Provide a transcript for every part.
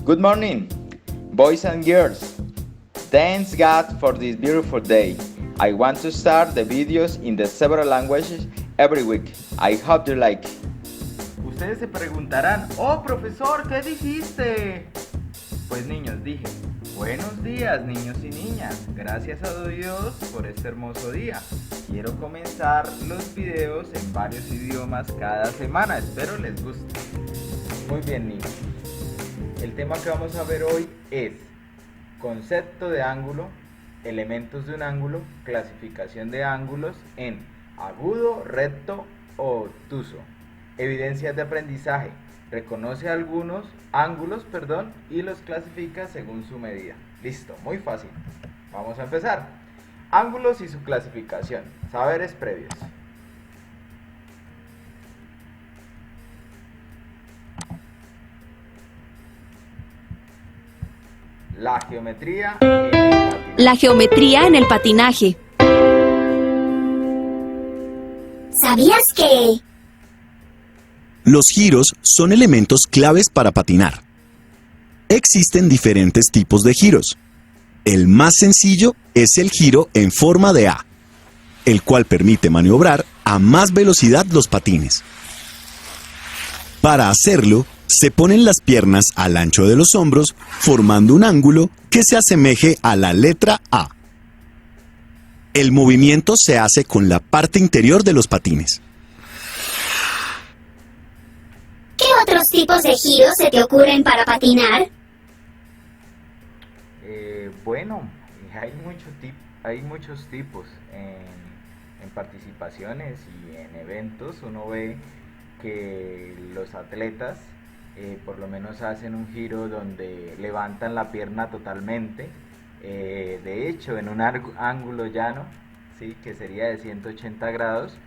Good morning, boys and girls. Thanks God for this beautiful day. I want to start the videos in the several languages every week. I hope you like. Ustedes se preguntarán, oh profesor, ¿qué dijiste? Pues niños, dije, buenos días niños y niñas. Gracias a Dios por este hermoso día. Quiero comenzar los videos en varios idiomas cada semana. Espero les guste. Muy bien niños. El tema que vamos a ver hoy es concepto de ángulo, elementos de un ángulo, clasificación de ángulos en agudo, recto o obtuso, evidencias de aprendizaje, reconoce algunos ángulos, y los clasifica según su medida. Listo, muy fácil. Vamos a empezar. Ángulos y su clasificación, saberes previos. La geometría en el patinaje. La geometría en el patinaje. ¿Sabías que? Los giros son elementos claves para patinar. Existen diferentes tipos de giros. El más sencillo es el giro en forma de A, el cual permite maniobrar a más velocidad los patines. Para hacerlo, se ponen las piernas al ancho de los hombros, formando un ángulo que se asemeje a la letra A. El movimiento se hace con la parte interior de los patines. ¿Qué otros tipos de giros se te ocurren para patinar? Bueno, hay muchos tipos en participaciones y en eventos. Uno ve que los atletas por lo menos hacen un giro donde levantan la pierna totalmente, de hecho en un ángulo llano, ¿sí? Que sería de 180 grados.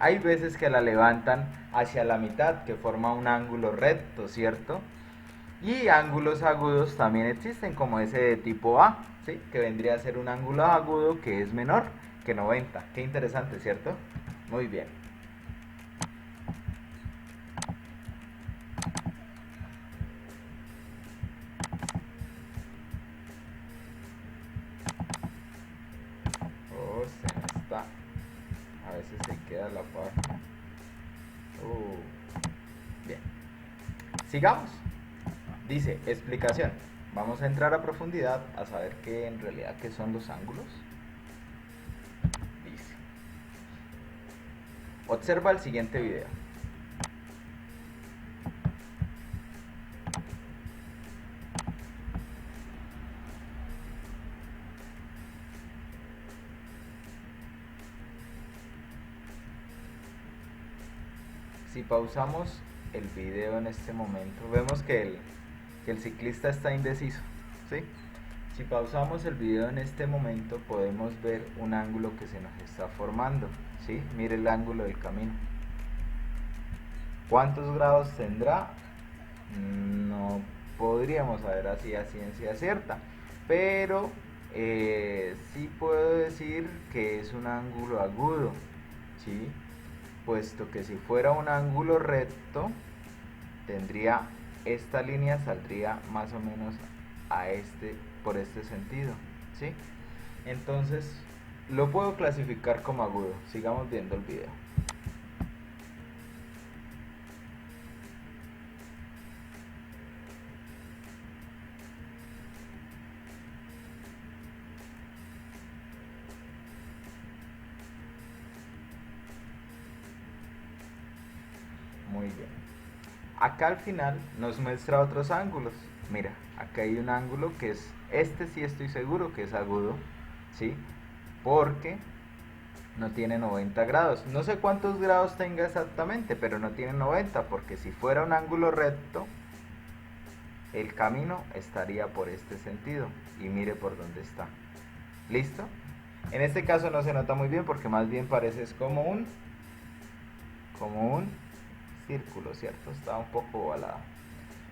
Hay veces que la levantan hacia la mitad, que forma un ángulo recto, ¿cierto? Y ángulos agudos también existen, como ese de tipo A, ¿sí? Que vendría a ser un ángulo agudo que es menor que 90. Qué interesante, ¿cierto? Muy bien. Oh, se me está. A veces se queda la página. Bien. Sigamos. Dice, explicación. Vamos a entrar a profundidad a saber en realidad qué son los ángulos. Dice. Observa el siguiente video. Si pausamos el video en este momento, vemos que el ciclista está indeciso, ¿sí? Si pausamos el video en este momento, podemos ver un ángulo que se nos está formando, ¿sí? Mire el ángulo del camino. ¿Cuántos grados tendrá? No podríamos saber así a ciencia cierta, pero sí puedo decir que es un ángulo agudo, ¿sí? Puesto que si fuera un ángulo recto, esta línea saldría más o menos por este sentido, ¿sí? Entonces lo puedo clasificar como agudo. Sigamos viendo el video. Muy bien. Acá al final nos muestra otros ángulos. Mira, acá hay un ángulo que es, sí estoy seguro que es agudo, ¿sí? Porque no tiene 90 grados. No sé cuántos grados tenga exactamente, pero no tiene 90, porque si fuera un ángulo recto, el camino estaría por este sentido. Y mire por dónde está. ¿Listo? En este caso no se nota muy bien porque más bien parece como un círculo, ¿cierto? Está un poco ovalado.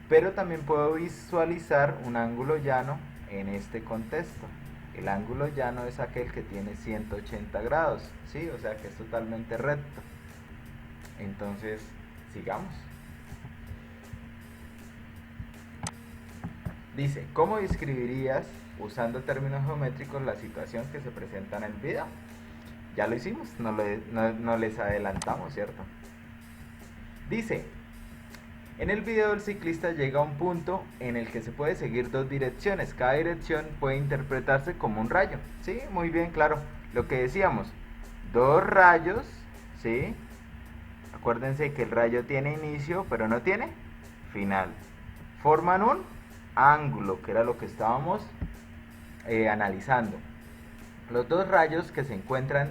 Pero también puedo visualizar un ángulo llano en este contexto. El ángulo llano es aquel que tiene 180 grados, ¿sí? O sea que es totalmente recto. Entonces, sigamos. Dice, ¿cómo describirías usando términos geométricos la situación que se presenta en el video? Ya lo hicimos, no les adelantamos, ¿cierto? Dice, en el video el ciclista llega a un punto en el que se puede seguir dos direcciones. Cada dirección puede interpretarse como un rayo. ¿Sí? Muy bien, claro. Lo que decíamos, dos rayos, ¿sí? Acuérdense que el rayo tiene inicio, pero no tiene final. Forman un ángulo, que era lo que estábamos analizando. Los dos rayos que se encuentra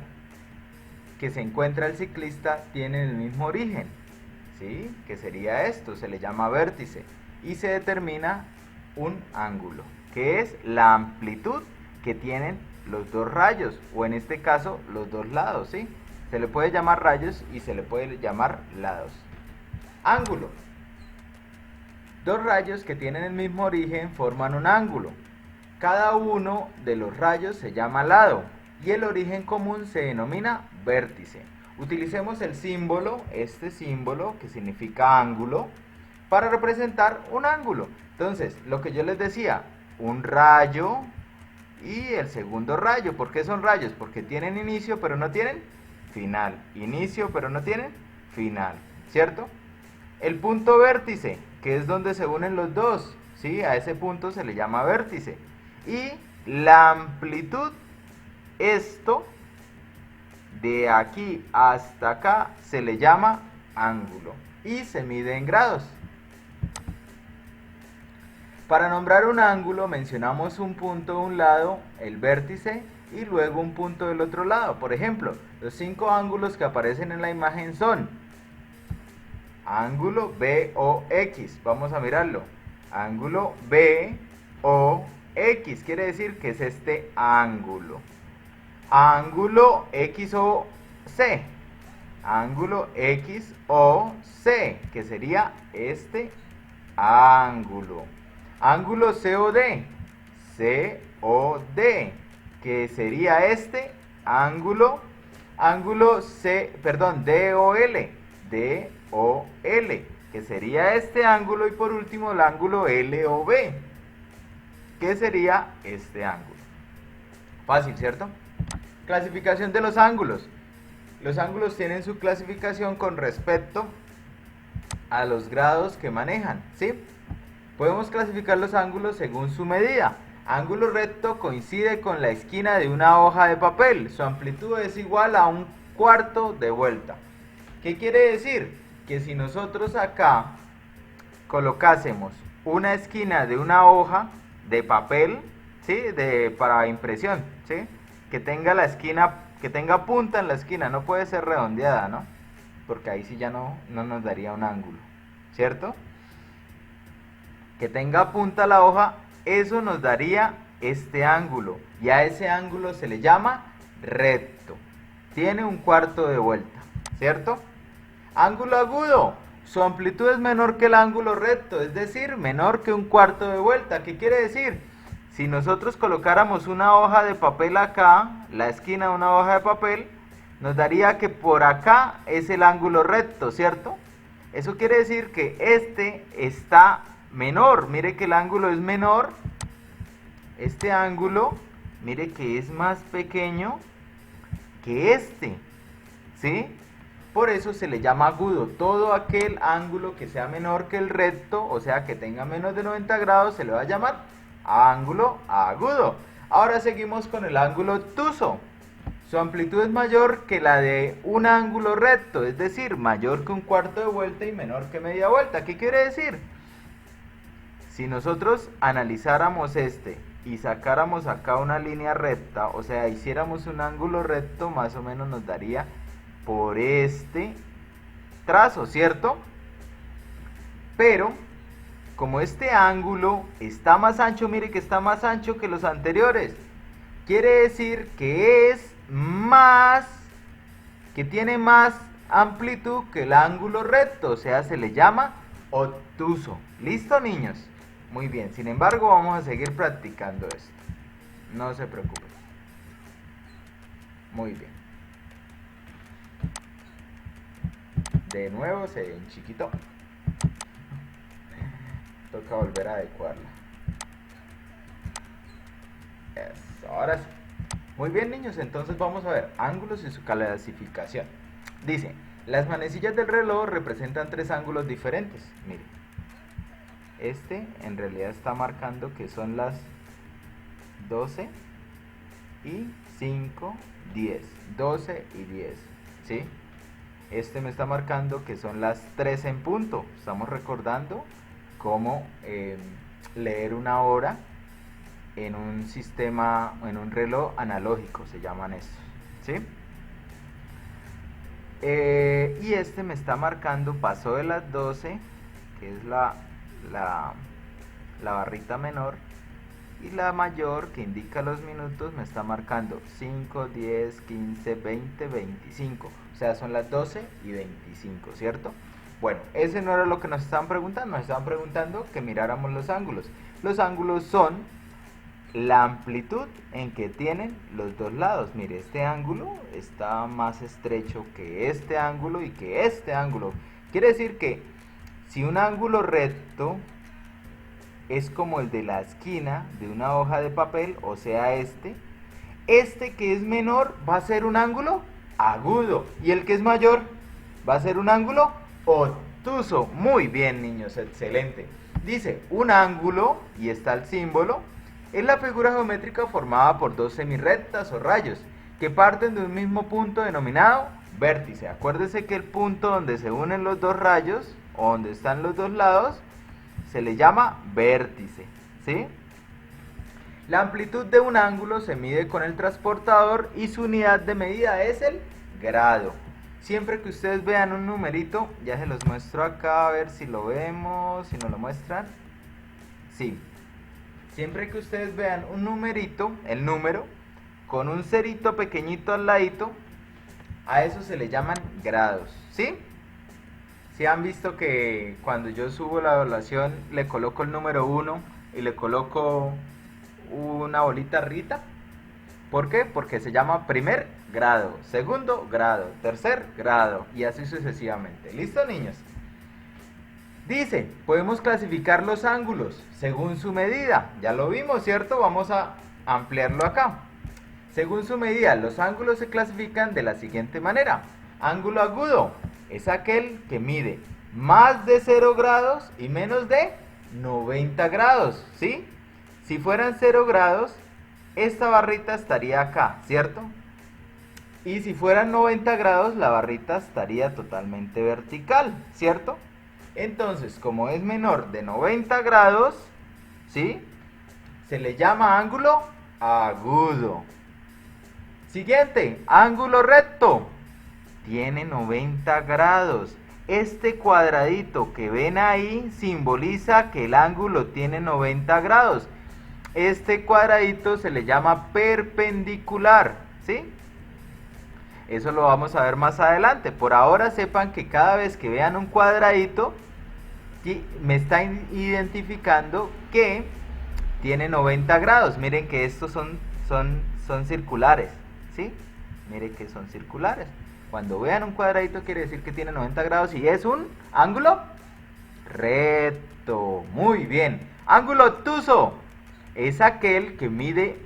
el ciclista tienen el mismo origen, ¿sí? Que sería esto, se le llama vértice y se determina un ángulo, que es la amplitud que tienen los dos rayos, o en este caso los dos lados, ¿sí? Se le puede llamar rayos y se le puede llamar lados. Ángulo. Dos rayos que tienen el mismo origen forman un ángulo. Cada uno de los rayos se llama lado y el origen común se denomina vértice. Utilicemos el símbolo, este símbolo que significa ángulo, para representar un ángulo. Entonces, lo que yo les decía, un rayo y el segundo rayo. ¿Por qué son rayos? Porque tienen inicio pero no tienen final. Inicio pero no tienen final, ¿cierto? El punto vértice, que es donde se unen los dos, ¿sí? A ese punto se le llama vértice. Y la amplitud, esto de aquí hasta acá se le llama ángulo y se mide en grados. Para nombrar un ángulo mencionamos un punto de un lado, el vértice, y luego un punto del otro lado. Por ejemplo, los 5 ángulos que aparecen en la imagen son ángulo BOX, vamos a mirarlo, ángulo BOX, quiere decir que es este ángulo. Ángulo XOC, ángulo XOC, que sería este ángulo. Ángulo COD, COD, que sería este ángulo. Ángulo DOL, DOL, que sería este ángulo. Y por último el ángulo LOB, que sería este ángulo. Fácil, ¿cierto? Clasificación de los ángulos. Los ángulos tienen su clasificación con respecto a los grados que manejan, ¿sí? Podemos clasificar los ángulos según su medida. Ángulo recto coincide con la esquina de una hoja de papel. Su amplitud es igual a un cuarto de vuelta. ¿Qué quiere decir? Que si nosotros acá colocásemos una esquina de una hoja de papel, ¿sí? Para impresión, ¿sí? Que tenga la esquina, que tenga punta en la esquina, no puede ser redondeada, ¿no? Porque ahí sí ya no nos daría un ángulo, ¿cierto? Que tenga punta la hoja, eso nos daría este ángulo, y a ese ángulo se le llama recto. Tiene un cuarto de vuelta, ¿cierto? Ángulo agudo, su amplitud es menor que el ángulo recto, es decir, menor que un cuarto de vuelta. ¿Qué quiere decir? Si nosotros colocáramos una hoja de papel acá, la esquina de una hoja de papel, nos daría que por acá es el ángulo recto, ¿cierto? Eso quiere decir que este está menor. Mire que el ángulo es menor. Este ángulo, mire que es más pequeño que este, ¿sí? Por eso se le llama agudo. Todo aquel ángulo que sea menor que el recto, o sea que tenga menos de 90 grados, se le va a llamar ángulo agudo. Ahora seguimos con el ángulo obtuso. Su amplitud es mayor que la de un ángulo recto, es decir, mayor que un cuarto de vuelta y menor que media vuelta. ¿Qué quiere decir? Si nosotros analizáramos este y sacáramos acá una línea recta, o sea, hiciéramos un ángulo recto, más o menos nos daría por este trazo, ¿cierto? Pero como este ángulo está más ancho, mire que está más ancho que los anteriores, quiere decir que es más, que tiene más amplitud que el ángulo recto, o sea, se le llama obtuso. ¿Listo, niños? Muy bien, sin embargo vamos a seguir practicando esto, no se preocupen. Muy bien. De nuevo se enchiquitó. Toca volver a adecuarla. Eso, ahora sí. Muy bien, niños, entonces vamos a ver ángulos y su clasificación. Dice, las manecillas del reloj representan tres ángulos diferentes. Miren, este en realidad está marcando que son las 12 y 5, 10. 12 y 10, ¿sí? Este me está marcando que son las 3 en punto. Estamos recordando cómo leer una hora en un sistema, en un reloj analógico, se llaman estos, ¿sí? Y este me está marcando, pasó de las 12, que es la barrita menor, y la mayor, que indica los minutos, me está marcando 5, 10, 15, 20, 25. O sea, son las 12 y 25, ¿cierto? Bueno, ese no era lo que nos estaban preguntando. Nos estaban preguntando que miráramos los ángulos. Los ángulos son la amplitud en que tienen los dos lados. Mire, este ángulo está más estrecho que este ángulo y que este ángulo. Quiere decir que si un ángulo recto es como el de la esquina de una hoja de papel, o sea este que es menor va a ser un ángulo agudo, y el que es mayor va a ser un ángulo obtuso. Muy bien, niños, excelente. Dice, un ángulo, y está el símbolo, es la figura geométrica formada por dos semirrectas o rayos que parten de un mismo punto denominado vértice. Acuérdese que el punto donde se unen los dos rayos, o donde están los dos lados, se le llama vértice, ¿sí? La amplitud de un ángulo se mide con el transportador y su unidad de medida es el grado. Siempre que ustedes vean un numerito, ya se los muestro acá, a ver si lo vemos, si nos lo muestran. Sí. Siempre que ustedes vean un numerito, el número, con un cerito pequeñito al ladito, a eso se le llaman grados, ¿sí? Si han visto que cuando yo subo la evaluación le coloco el número 1 y le coloco una bolita arriba. ¿Por qué? Porque se llama primer grado, segundo grado, tercer grado y así sucesivamente. ¿Listo, niños? Dice, podemos clasificar los ángulos según su medida. Ya lo vimos, ¿cierto? Vamos a ampliarlo acá. Según su medida, los ángulos se clasifican de la siguiente manera. Ángulo agudo es aquel que mide más de 0 grados y menos de 90 grados, ¿sí? Si fueran 0 grados, esta barrita estaría acá, ¿cierto? Y si fueran 90 grados, la barrita estaría totalmente vertical, ¿cierto? Entonces, como es menor de 90 grados, ¿sí? Se le llama ángulo agudo. Siguiente, ángulo recto. Tiene 90 grados. Este cuadradito que ven ahí simboliza que el ángulo tiene 90 grados. Este cuadradito se le llama perpendicular, ¿sí? Eso lo vamos a ver más adelante. Por ahora sepan que cada vez que vean un cuadradito, me está identificando que tiene 90 grados. Miren que estos son circulares, ¿sí? Miren que son circulares. Cuando vean un cuadradito quiere decir que tiene 90 grados y es un ángulo recto. Muy bien. Ángulo obtuso es aquel que mide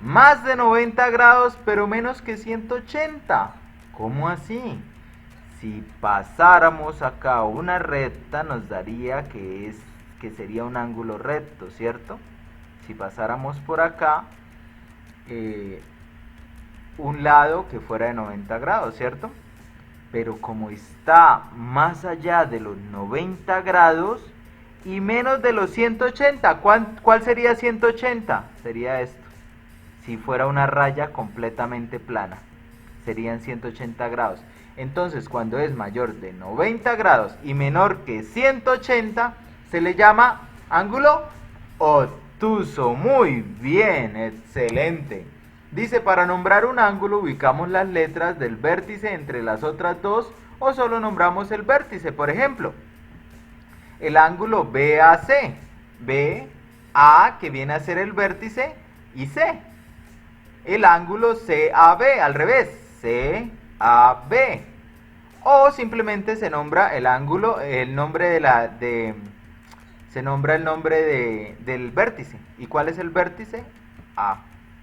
más de 90 grados pero menos que 180. ¿Cómo así? Si pasáramos acá una recta nos daría que sería un ángulo recto, ¿cierto? Si pasáramos por acá un lado que fuera de 90 grados, ¿cierto? Pero como está más allá de los 90 grados y menos de los 180, ¿cuál sería 180? Sería esto. Si fuera una raya completamente plana, serían 180 grados. Entonces, cuando es mayor de 90 grados y menor que 180, se le llama ángulo obtuso. Muy bien, excelente. Dice, para nombrar un ángulo ubicamos las letras del vértice entre las otras dos o solo nombramos el vértice. Por ejemplo, el ángulo BAC. BA, que viene a ser el vértice, y C. El ángulo CAB, al revés, CAB. O simplemente se nombra el ángulo, el nombre del vértice. ¿Y cuál es el vértice? A.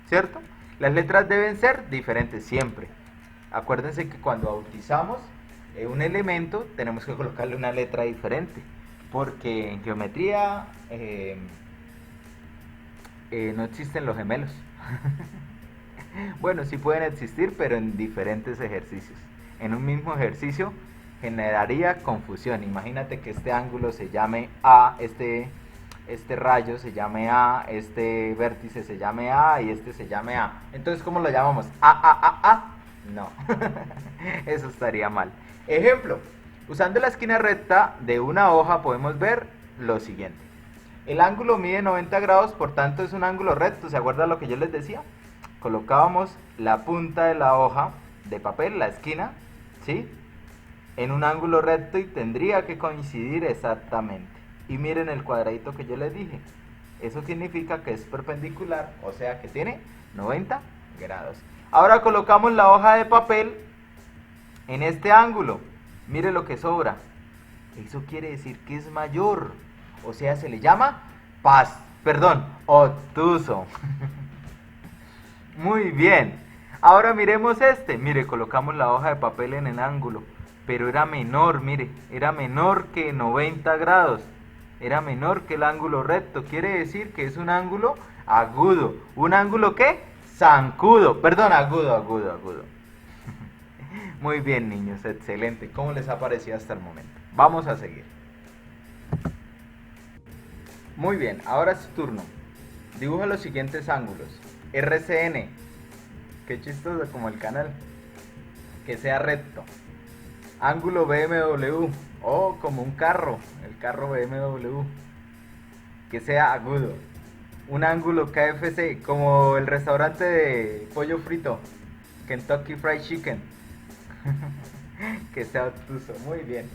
¿cierto? Las letras deben ser diferentes siempre. Acuérdense que cuando bautizamos un elemento tenemos que colocarle una letra diferente, porque en geometría no existen los gemelos. Bueno, sí pueden existir, pero en diferentes ejercicios. En un mismo ejercicio generaría confusión. Imagínate que este ángulo se llame A, este rayo se llame A, este vértice se llame A y este se llame A. Entonces, ¿cómo lo llamamos? A. No, eso estaría mal. Ejemplo, usando la esquina recta de una hoja podemos ver lo siguiente. El ángulo mide 90 grados, por tanto es un ángulo recto. ¿Se acuerdan lo que yo les decía? Colocábamos la punta de la hoja de papel, la esquina, ¿sí?, en un ángulo recto y tendría que coincidir exactamente. Y miren el cuadradito que yo les dije. Eso significa que es perpendicular, o sea que tiene 90 grados. Ahora colocamos la hoja de papel en este ángulo. Mire lo que sobra. Eso quiere decir que es mayor. O sea, se le llama obtuso. Muy bien. Ahora miremos este. Mire, colocamos la hoja de papel en el ángulo. Pero era menor, mire. Era menor que 90 grados. Era menor que el ángulo recto. Quiere decir que es un ángulo agudo. ¿Un ángulo qué? Zancudo. Perdón, agudo. Muy bien, niños. Excelente. ¿Cómo les ha parecido hasta el momento? Vamos a seguir. Muy bien, ahora es tu turno. Dibuja los siguientes ángulos. RCN. Qué chistoso, como el canal. Que sea recto. Ángulo BMW. Oh, como un carro. El carro BMW. Que sea agudo. Un ángulo KFC. Como el restaurante de pollo frito. Kentucky Fried Chicken. Que sea obtuso. Muy bien.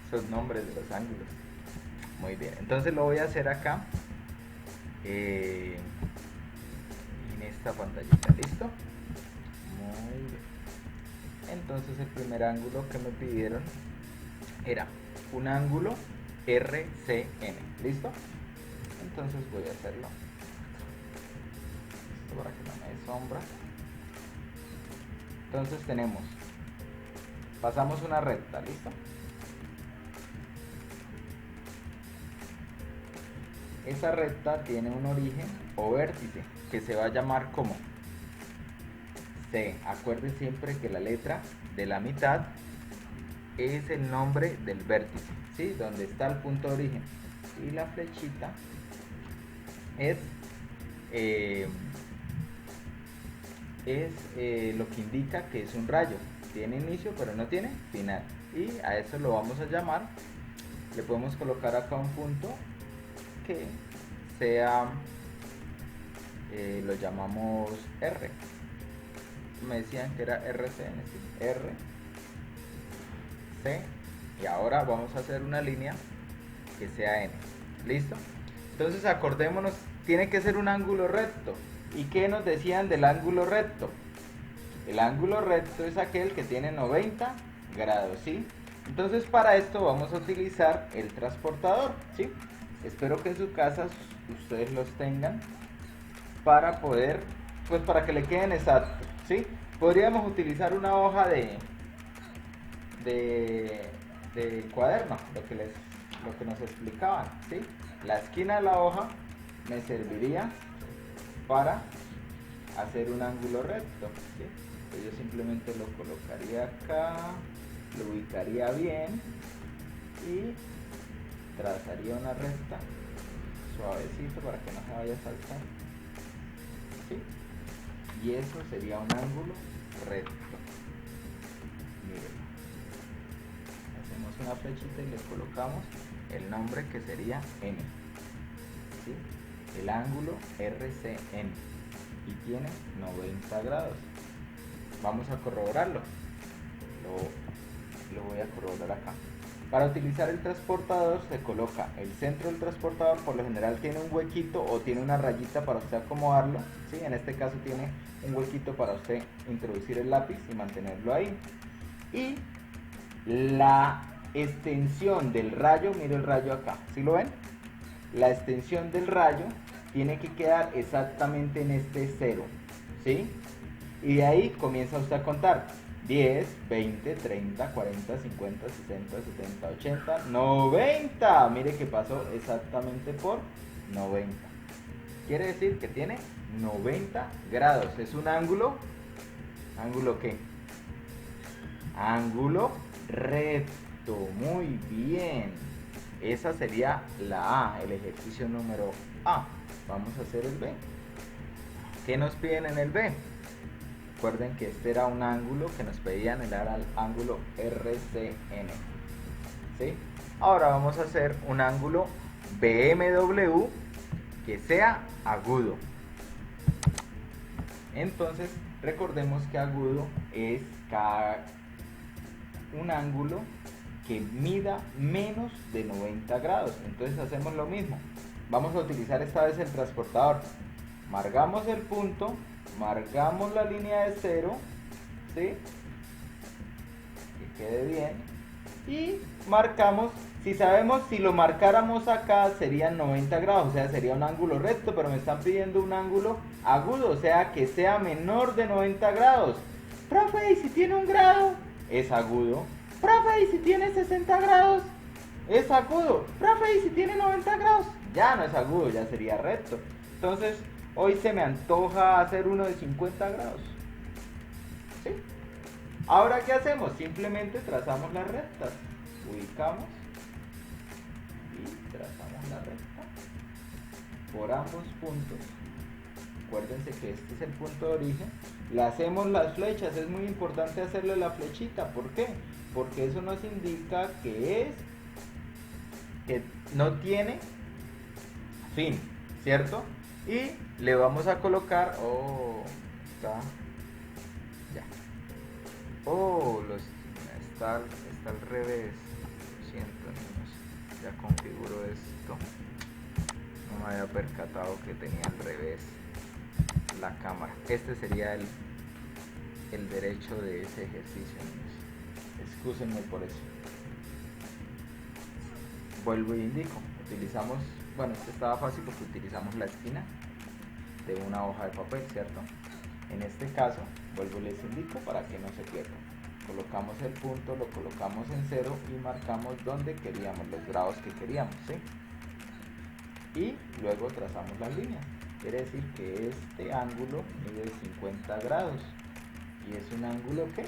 Esos nombres de los ángulos. Muy bien, entonces lo voy a hacer acá en esta pantallita, ¿listo? Muy bien. Entonces el primer ángulo que me pidieron era un ángulo RCN, ¿listo? Entonces voy a hacerlo. Esto para que no me dé sombra. Entonces pasamos una recta, ¿listo? Esa recta tiene un origen o vértice que se va a llamar como C. Acuerde siempre que la letra de la mitad es el nombre del vértice, ¿sí? Donde está el punto de origen. Y la flechita es lo que indica que es un rayo. Tiene inicio pero no tiene final. Y a eso lo vamos a llamar. Le podemos colocar acá un punto que sea, lo llamamos R. Me decían que era RCN, ¿sí? R, C, y ahora vamos a hacer una línea que sea N. ¿Listo? Entonces acordémonos, tiene que ser un ángulo recto. ¿Y qué nos decían del ángulo recto? El ángulo recto es aquel que tiene 90 grados, ¿sí? Entonces para esto vamos a utilizar el transportador, ¿sí? Espero que en su casa ustedes los tengan para poder, pues para que le queden exactos, ¿sí? Podríamos utilizar una hoja de cuaderno, lo que nos explicaban, ¿sí? La esquina de la hoja me serviría para hacer un ángulo recto, ¿sí? Pues yo simplemente lo colocaría acá, lo ubicaría bien y trazaría una recta suavecito para que no se vaya a saltar, ¿sí? Y eso sería un ángulo recto. Miren, hacemos una flechita y le colocamos el nombre que sería N, ¿sí? El ángulo RCN y tiene 90 grados. Vamos a corroborarlo. Lo voy a corroborar acá. Para utilizar el transportador se coloca el centro del transportador, por lo general tiene un huequito o tiene una rayita para usted acomodarlo, ¿sí? En este caso tiene un huequito para usted introducir el lápiz y mantenerlo ahí. Y la extensión del rayo, mire el rayo acá, ¿sí lo ven? La extensión del rayo tiene que quedar exactamente en este 0, ¿sí? Y de ahí comienza usted a contar 10, 20, 30, 40, 50, 60, 70, 80, 90. Mire que pasó exactamente por 90. Quiere decir que tiene 90 grados. Es un ángulo. ¿Ángulo qué? Ángulo recto. Muy bien. Esa sería la A, el ejercicio número A. Vamos a hacer el B. ¿Qué nos piden en el B? Recuerden que este era un ángulo que nos pedían, era el ángulo RCN. ¿Sí? Ahora vamos a hacer un ángulo BMW que sea agudo. Entonces, recordemos que agudo es un ángulo que mida menos de 90 grados. Entonces hacemos lo mismo. Vamos a utilizar esta vez el transportador. Marcamos el punto, marcamos la línea de 0, ¿sí? Que quede bien. Y marcamos, si sabemos, si lo marcáramos acá serían 90 grados, o sea, sería un ángulo recto, pero me están pidiendo un ángulo agudo, o sea, que sea menor de 90 grados. Profe, ¿y si tiene 1 grado? Es agudo. Profe, ¿y si tiene 60 grados? Es agudo. Profe, ¿y si tiene 90 grados? Ya no es agudo, ya sería recto. Entonces, hoy se me antoja hacer uno de 50 grados. ¿Sí? Ahora, ¿qué hacemos? Simplemente trazamos las rectas. Ubicamos y trazamos la recta por ambos puntos. Acuérdense que este es el punto de origen. Le hacemos las flechas. Es muy importante hacerle la flechita. ¿Por qué? Porque eso nos indica que no tiene fin, ¿cierto? Y le vamos a colocar, está al revés. Lo siento, niños, ya configuro esto. No me había percatado que tenía al revés la cámara. Este sería el derecho de ese ejercicio, niños. Excúsenme por eso. Vuelvo y indico. Utilizamos, bueno, este estaba fácil porque utilizamos la esquina de una hoja de papel, ¿cierto? En este caso, vuelvo y les indico para que no se pierdan. Colocamos el punto, lo colocamos en 0 y marcamos donde queríamos, los grados que queríamos, ¿sí? Y luego trazamos las líneas. Quiere decir que este ángulo mide 50 grados. ¿Y es un ángulo qué?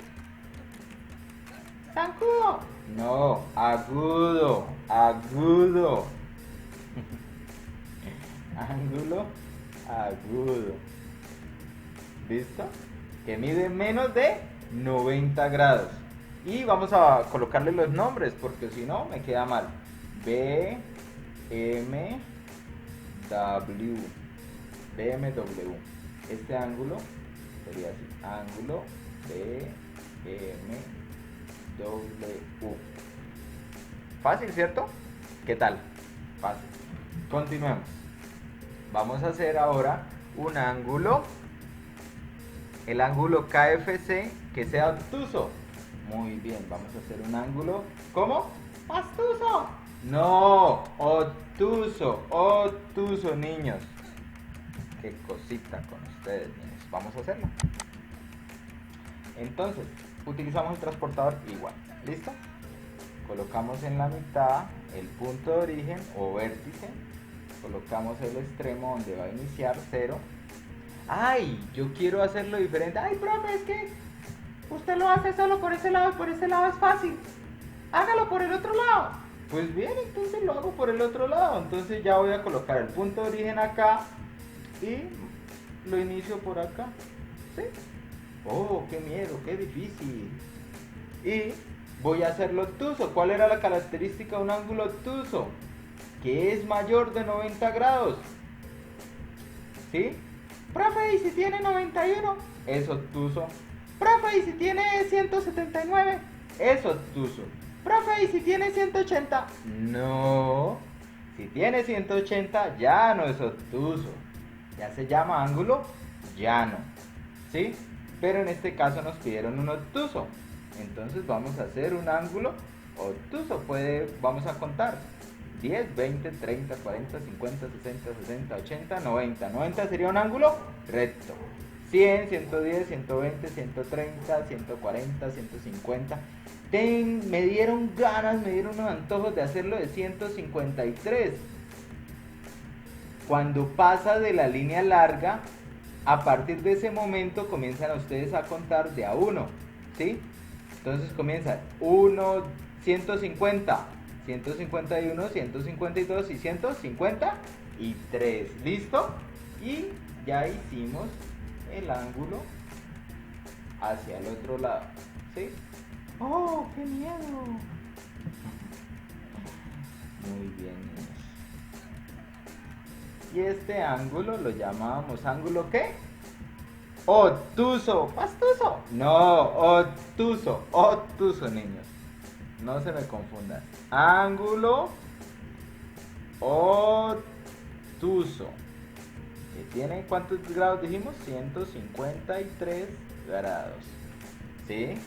¿Zancudo? No, agudo, agudo. Ángulo agudo. ¿Listo? Que mide menos de 90 grados. Y vamos a colocarle los nombres porque si no me queda mal. BMW. Este ángulo sería así. Ángulo BMW. Fácil, ¿cierto? ¿Qué tal? Fácil. Continuemos. Vamos a hacer ahora un ángulo, el ángulo KFC que sea obtuso. Muy bien, vamos a hacer un ángulo, ¿cómo? ¡Obtuso! No, obtuso, obtuso, niños. Qué cosita con ustedes, niños. Vamos a hacerlo. Entonces, utilizamos el transportador igual. ¿Listo? Colocamos en la mitad el punto de origen o vértice. Colocamos el extremo donde va a iniciar 0. ¡Ay! Yo quiero hacerlo diferente. ¡Ay, profe! Es que usted lo hace solo por ese lado y por ese lado es fácil. Hágalo por el otro lado. Pues bien, entonces lo hago por el otro lado. Entonces ya voy a colocar el punto de origen acá y lo inicio por acá. ¿Sí? ¡Oh, qué miedo! ¡Qué difícil! Y voy a hacerlo obtuso. ¿Cuál era la característica de un ángulo obtuso? Que es mayor de 90 grados. ¿Sí? Profe, ¿y si tiene 91? Es obtuso. Profe, ¿y si tiene 179? Es obtuso. Profe, ¿y si tiene 180? No. Si tiene 180 ya no es obtuso. Ya se llama ángulo llano. ¿Sí? Pero en este caso nos pidieron un obtuso. Entonces vamos a hacer un ángulo obtuso. Vamos a contar. 10, 20, 30, 40, 50, 60, 60, 80, 90. 90 sería un ángulo recto. 100, 110, 120, 130, 140, 150. Me dieron ganas, me dieron unos antojos de hacerlo de 153. Cuando pasa de la línea larga, a partir de ese momento comienzan ustedes a contar de a uno, ¿sí? Entonces comienzan 1, 150, 151, 152 y 153. ¿Listo? Y ya hicimos el ángulo hacia el otro lado, ¿sí? ¡Oh, qué miedo! Muy bien, niños. Y este ángulo lo llamábamos ángulo ¿qué? Obtuso. ¿Pastuso? No, obtuso. Obtuso, niños. No se me confundan. Ángulo obtuso. ¿Que tiene cuántos grados dijimos? 153 grados. ¿Sí?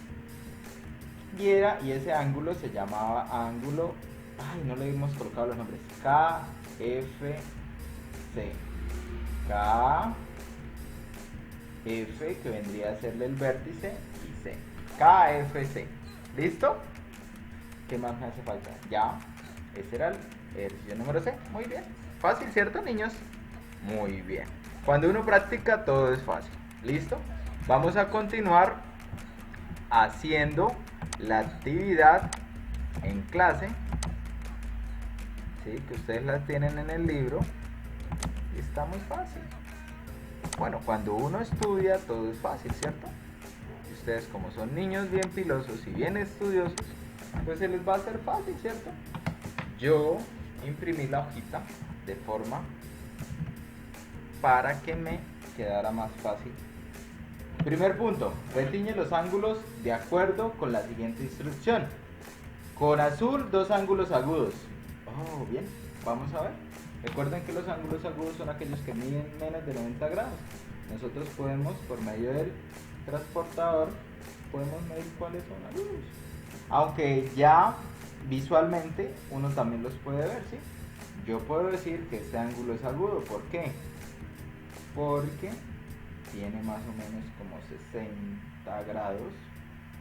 Y ese ángulo se llamaba ángulo. Ay, no le hemos colocado los nombres. KFC. KF, que vendría a serle el vértice, y C. KFC. ¿Listo? ¿Qué más me hace falta? Ya. Ese era el ejercicio número C. Muy bien. Fácil, ¿cierto, niños? Muy bien. Cuando uno practica, todo es fácil. ¿Listo? Vamos a continuar haciendo la actividad en clase. ¿Sí? Que ustedes la tienen en el libro. Y está muy fácil. Bueno, cuando uno estudia, todo es fácil, ¿cierto? Y ustedes, como son niños bien pilosos y bien estudiosos, pues se les va a hacer fácil, ¿cierto? Yo imprimí la hojita de forma para que me quedara más fácil. Primer punto, retiñe los ángulos de acuerdo con la siguiente instrucción. Con azul, 2 ángulos agudos. Oh, bien, vamos a ver. Recuerden que los ángulos agudos son aquellos que miden menos de 90 grados. Nosotros podemos, por medio del transportador, podemos medir cuáles son agudos. Aunque ya visualmente uno también los puede ver, ¿sí? Yo puedo decir que este ángulo es agudo. ¿Por qué? Porque tiene más o menos como 60 grados,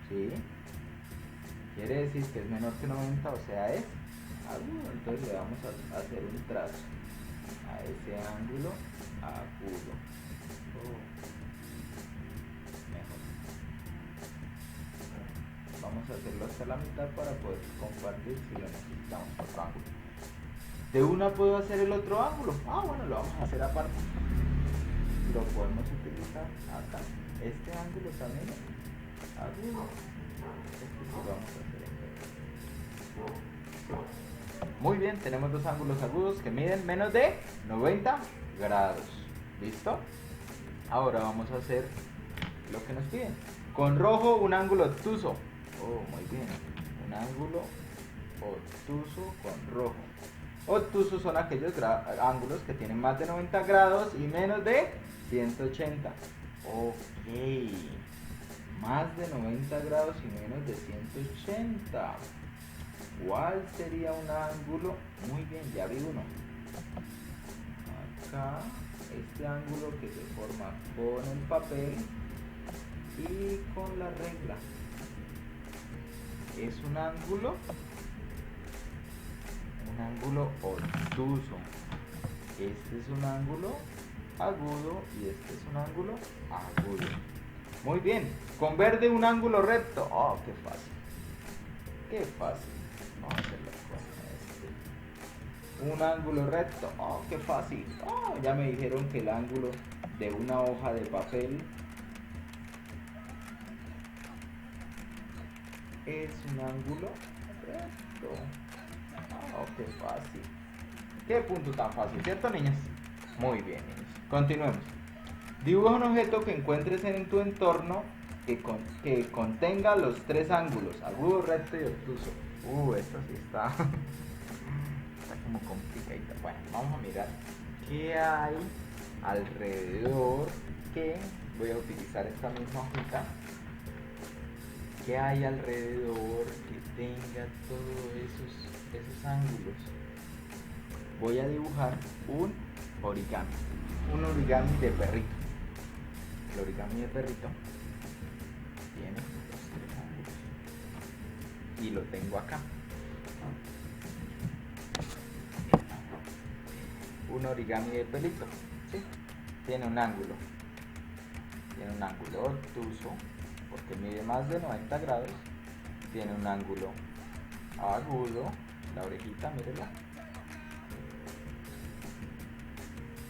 ¿sí? Quiere decir que es menor que 90, o sea, es agudo. Entonces le vamos a hacer un trazo a ese ángulo agudo. Mejor. Vamos a hacerlo hasta la mitad para poder compartir si lo necesitamos otro ángulo. De una puedo hacer el otro ángulo. Bueno, lo vamos a hacer aparte. Lo podemos utilizar acá. Este ángulo también es agudo. Este sí lo vamos a hacer en verde. Muy bien, tenemos 2 ángulos agudos que miden menos de 90 grados. ¿Listo? Ahora vamos a hacer lo que nos piden. Con rojo, un ángulo obtuso. Muy bien. Un ángulo obtuso con rojo. Obtusos son aquellos ángulos que tienen más de 90 grados y menos de 180. Ok. Más de 90 grados y menos de 180. ¿Cuál sería un ángulo? Muy bien, ya vi uno. Acá, este ángulo que se forma con el papel y con la regla. Es un ángulo obtuso. Este es un ángulo agudo y este es un ángulo agudo. Muy bien. Con verde, un ángulo recto. Qué fácil. Qué fácil. Vamos a hacerlo con este. Un ángulo recto. Qué fácil. Ya me dijeron que el ángulo de una hoja de papel es un ángulo recto. Qué fácil. Qué punto tan fácil, ¿cierto, niñas? Muy bien, niños. Continuemos. Dibuja un objeto que encuentres en tu entorno que contenga los 3 ángulos, agudo, recto y obtuso. Esto sí está como complicadito. Bueno, vamos a mirar qué hay alrededor, que voy a utilizar esta misma hojita. ¿Qué hay alrededor que tenga todos esos ángulos? voy a dibujar un origami de perrito. El origami de perrito tiene los triángulos y lo tengo acá. Un origami de pelito, ¿sí? Tiene un ángulo obtuso porque mide más de 90 grados, tiene un ángulo agudo, la orejita, mírela,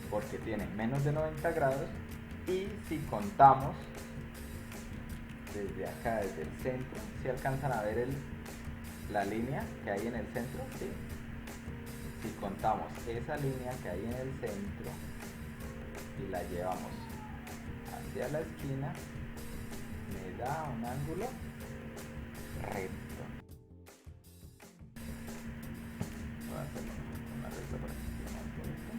porque tiene menos de 90 grados, y si contamos desde acá, desde el centro, si alcanzan a ver la línea que hay en el centro, ¿sí? Si contamos esa línea que hay en el centro y la llevamos hacia la esquina, me da un ángulo recto. Voy a hacer una recta para que quede más bonito.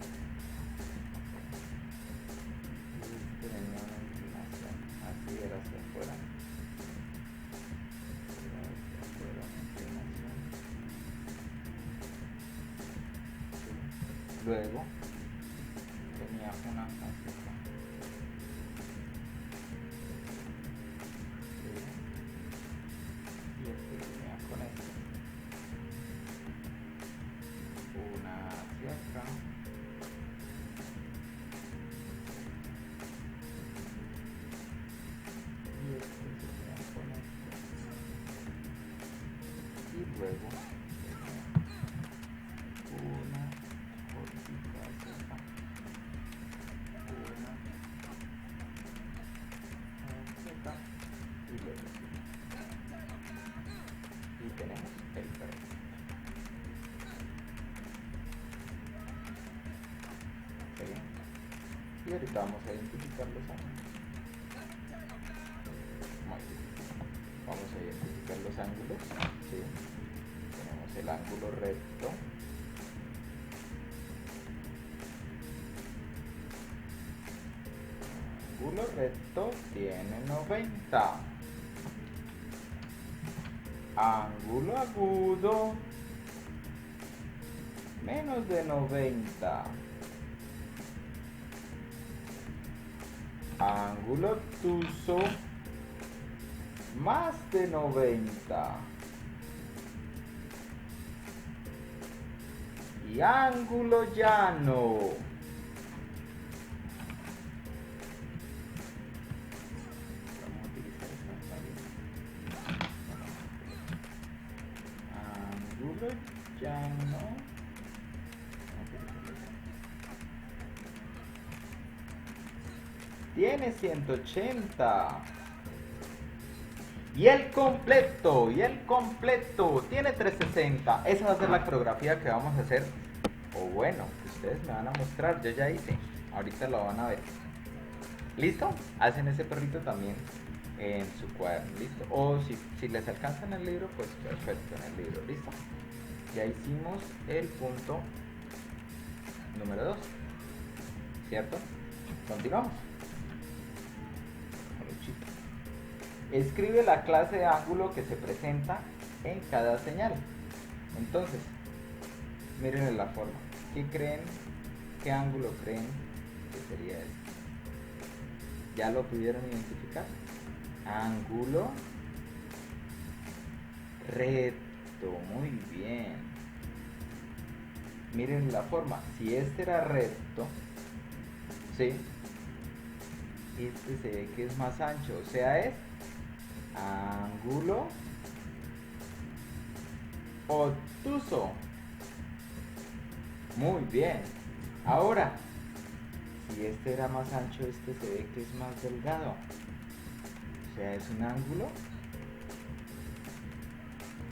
Tenía una inclinación, así era hacia afuera. Hacia afuera, una inclinación. Luego tenía una faceta. Y este tenía con esto. Una hacia acá. Y este tenía con esto. Y luego una cortita hacia acá. Una hacia acá. Y luego sí. Y tenemos el perro. ¿Sí? Y ahorita vamos a identificar los ángulos. Muy bien. Vamos a identificar los ángulos. ¿Sí? Tenemos el ángulo recto. Ángulo recto tiene 90. Ángulo agudo, menos de 90. Ángulo obtuso, más de 90. Y ángulo llano. Vamos a utilizar esta paleta. Ángulo llano. Tiene 180. Y el completo tiene 360. Esa va a ser la coreografía que vamos a hacer. O bueno, ustedes me van a mostrar. Yo ya hice. Ahorita lo van a ver. ¿Listo? Hacen ese perrito también en su cuaderno. ¿Listo? O si les alcanza en el libro, pues perfecto, en el libro. ¿Listo? Ya hicimos el punto número 2. ¿Cierto? Continuamos. Escribe la clase de ángulo que se presenta en cada señal. Entonces, miren la forma. ¿Qué ángulo creen que sería este? ¿Ya lo pudieron identificar? Ángulo recto. Muy bien. Miren la forma. Si este era recto, ¿sí? Este se ve que es más ancho. O sea, es ángulo obtuso. Muy bien. Ahora, si este era más ancho, este se ve que es más delgado. O sea, es un ángulo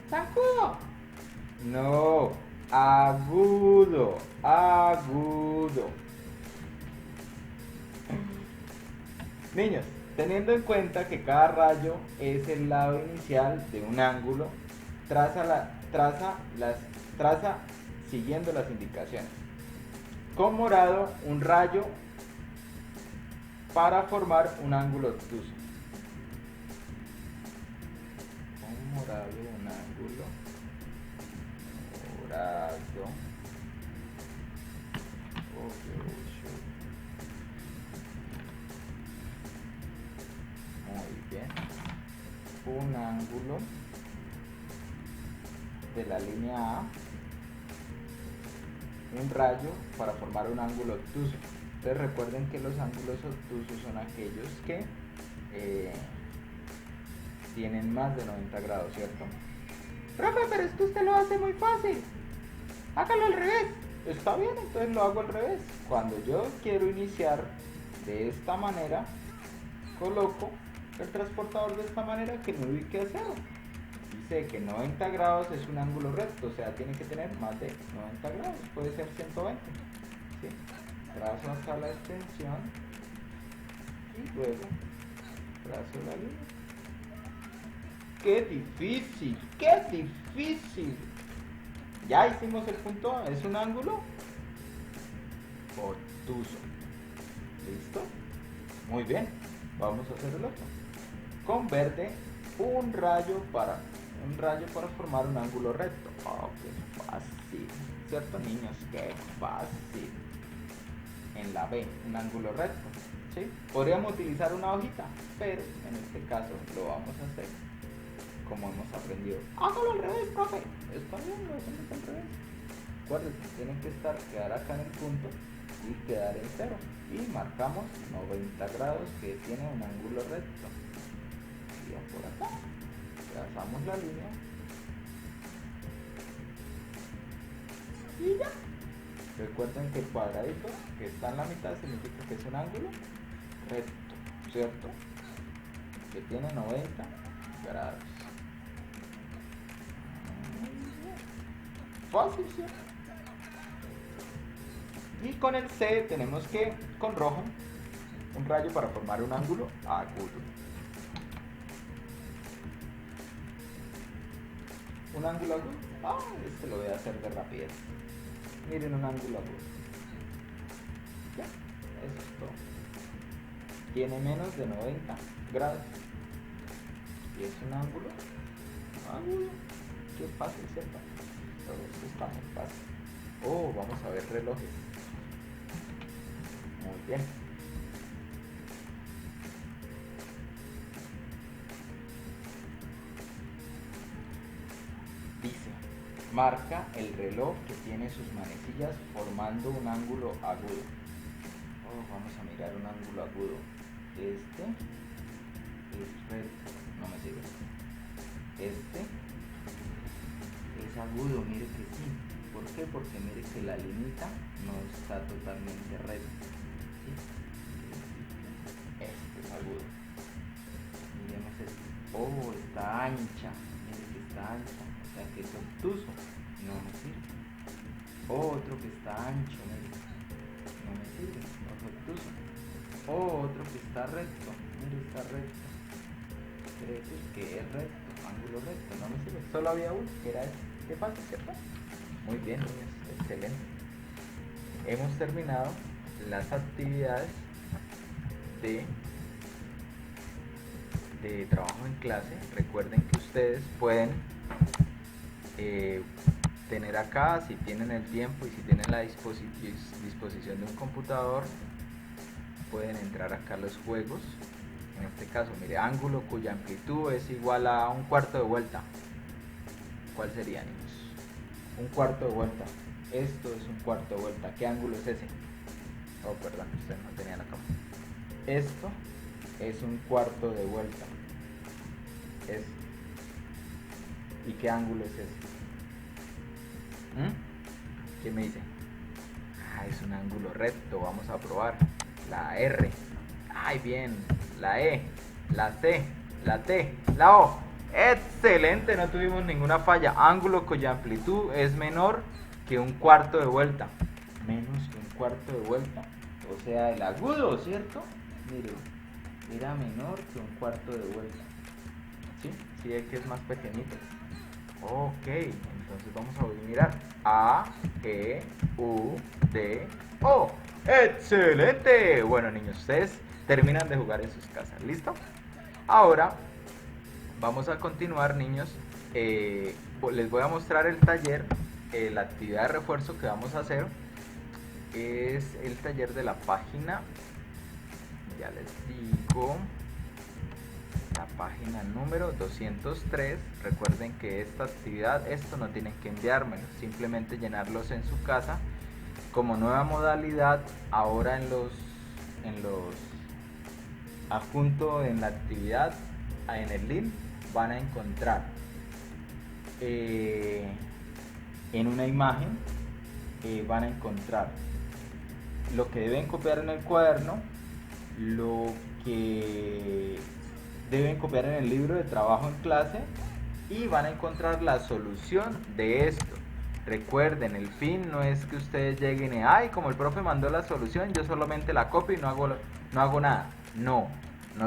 zancudo. No, agudo, agudo. Niños, teniendo en cuenta que cada rayo es el lado inicial de un ángulo, traza siguiendo las indicaciones. Con morado, un rayo para formar un ángulo obtuso. Con morado, un ángulo morado un ángulo de la línea A, un rayo para formar un ángulo obtuso. Entonces recuerden que los ángulos obtusos son aquellos que tienen más de 90 grados, ¿cierto? Profe, pero es que usted lo hace muy fácil. Hágalo al revés. Está bien, entonces lo hago al revés. Cuando yo quiero iniciar de esta manera, coloco el transportador de esta manera que me ubique a 0. Y sé que 90 grados es un ángulo recto, o sea, tiene que tener más de 90 grados, puede ser 120. ¿Sí? Trazo acá la extensión y luego trazo la línea. ¡Qué difícil! ¡Qué difícil! Ya hicimos el punto A, es un ángulo obtuso. ¿Listo? Muy bien, vamos a hacer el otro. Con verde, un rayo para formar un ángulo recto. Oh, qué fácil, ¿cierto, niños? ¡Qué fácil! En la B, un ángulo recto. ¿Sí? Podríamos utilizar una hojita, pero en este caso lo vamos a hacer como hemos aprendido. ¡Hágalo al revés, profe! Está bien, lo hacemos al revés. Acuérdense, tienen que quedar acá en el punto y quedar en 0. Y marcamos 90 grados que tiene un ángulo recto. Y ya por acá, trazamos la línea. Y ya. Recuerden que el cuadradito que está en la mitad significa que es un ángulo recto, ¿cierto? Que tiene 90 grados. Fácil, ¿cierto? Y con el C tenemos que, con rojo, un rayo para formar un ángulo agudo. ¿Un ángulo agudo? Ah, este lo voy a hacer de rapidez. Miren, un ángulo agudo. Ya, eso es todo. Tiene menos de 90 grados. Y es un ángulo agudo. Qué fácil, ¿cierto? Todo esto está muy fácil. Oh, vamos a ver relojes. Muy bien. Dice, marca el reloj que tiene sus manecillas formando un ángulo agudo. Oh, vamos a mirar un ángulo agudo. Este es recto, no me sirve. Este es agudo, mire que sí. ¿Por qué? Porque mire que la linita no está totalmente recta. ¿Sí? Este es agudo. Miremos este. Oh, está ancha. Mire que está ancha. O sea que es obtuso. No me sirve. Otro que está ancho, mire. No me sirve. No es obtuso. Otro que está recto. Mire, está recto. Quiere decir que es recto. Ángulo recto. No me sirve. Solo había uno, que era este. ¿Qué pasa, cierto? Muy bien, niños, excelente. Hemos terminado las actividades de trabajo en clase. Recuerden que ustedes pueden tener acá, si tienen el tiempo y si tienen la disposición de un computador, pueden entrar acá a los juegos. En este caso, mire, ángulo cuya amplitud es igual a un cuarto de vuelta. ¿Cuál sería, niños? Un cuarto de vuelta. Esto es un cuarto de vuelta. ¿Qué ángulo es ese? Oh, perdón, ustedes no tenían la cámara. Esto es un cuarto de vuelta. Esto. ¿Y qué ángulo es ese? ¿Qué me dice? Ah, es un ángulo recto. Vamos a probar. La R. Ay, bien. La E. La C. La T. La O. Excelente, no tuvimos ninguna falla. Ángulo cuya amplitud es menor que un cuarto de vuelta. Menos que un cuarto de vuelta. O sea, el agudo, ¿cierto? Mire, era menor que un cuarto de vuelta. ¿Sí? ¿Sí es que es más pequeñito? Ok, entonces vamos a mirar. A, E, U, D, O. ¡Excelente! Bueno, niños, ustedes terminan de jugar en sus casas. ¿Listo? Ahora vamos a continuar, niños. Les voy a mostrar el taller. La actividad de refuerzo que vamos a hacer es el taller de la página, ya les digo, la página número 203. Recuerden que esta actividad, esto no tienen que enviármelo, simplemente llenarlos en su casa. Como nueva modalidad, ahora en los adjunto en la actividad, en el link, van a encontrar en una imagen, van a encontrar lo que deben copiar en el cuaderno, lo que deben copiar en el libro de trabajo en clase, y van a encontrar la solución de esto. Recuerden, el fin no es que ustedes lleguen y, ay, como el profe mandó la solución, yo solamente la copio y no hago nada. No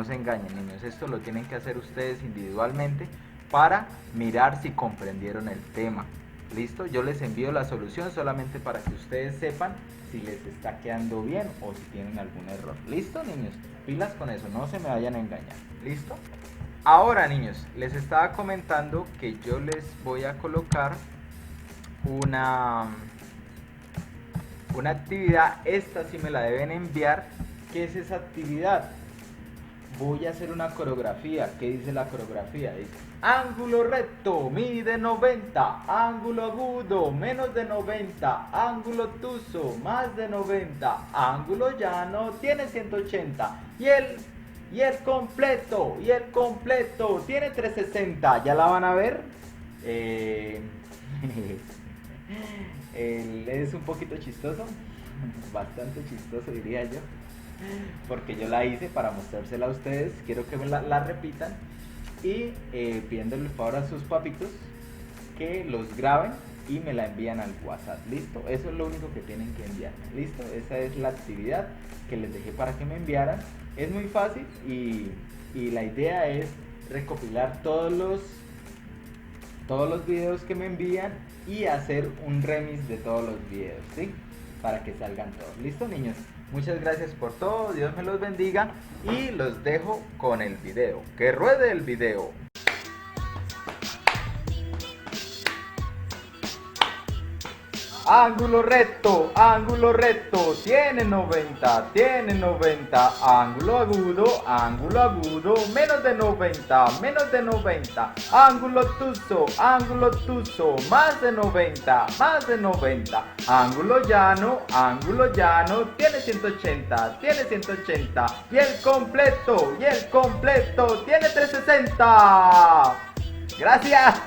se engañen, niños, esto lo tienen que hacer ustedes individualmente para mirar si comprendieron el tema. ¿Listo? Yo les envío la solución solamente para que ustedes sepan si les está quedando bien o si tienen algún error. ¿Listo, niños? Pilas con eso, no se me vayan a engañar. ¿Listo? Ahora, niños, les estaba comentando que yo les voy a colocar una actividad. Esta sí me la deben enviar. ¿Qué es esa actividad? Voy a hacer una coreografía. ¿Qué dice la coreografía? Dice: ángulo recto, mide 90, ángulo agudo, menos de 90, ángulo obtuso, más de 90, ángulo llano, tiene 180, y el completo tiene 360. ¿Ya la van a ver? Es un poquito chistoso, bastante chistoso diría yo, porque yo la hice para mostrársela a ustedes. Quiero que me la repitan y pidiéndole el favor a sus papitos que los graben y me la envían al WhatsApp. ¿Listo? Eso es lo único que tienen que enviar. ¿Listo? Esa es la actividad que les dejé para que me enviaran. Es muy fácil y la idea es recopilar todos los videos que me envían y hacer un remix de todos los videos, ¿sí? Para que salgan todos. ¿Listo, niños? Muchas gracias por todo, Dios me los bendiga y los dejo con el video. ¡Que ruede el video! Ángulo recto, tiene 90, ángulo agudo, menos de 90, ángulo obtuso, más de 90, ángulo llano, tiene 180, y el completo, tiene 360. ¡Gracias!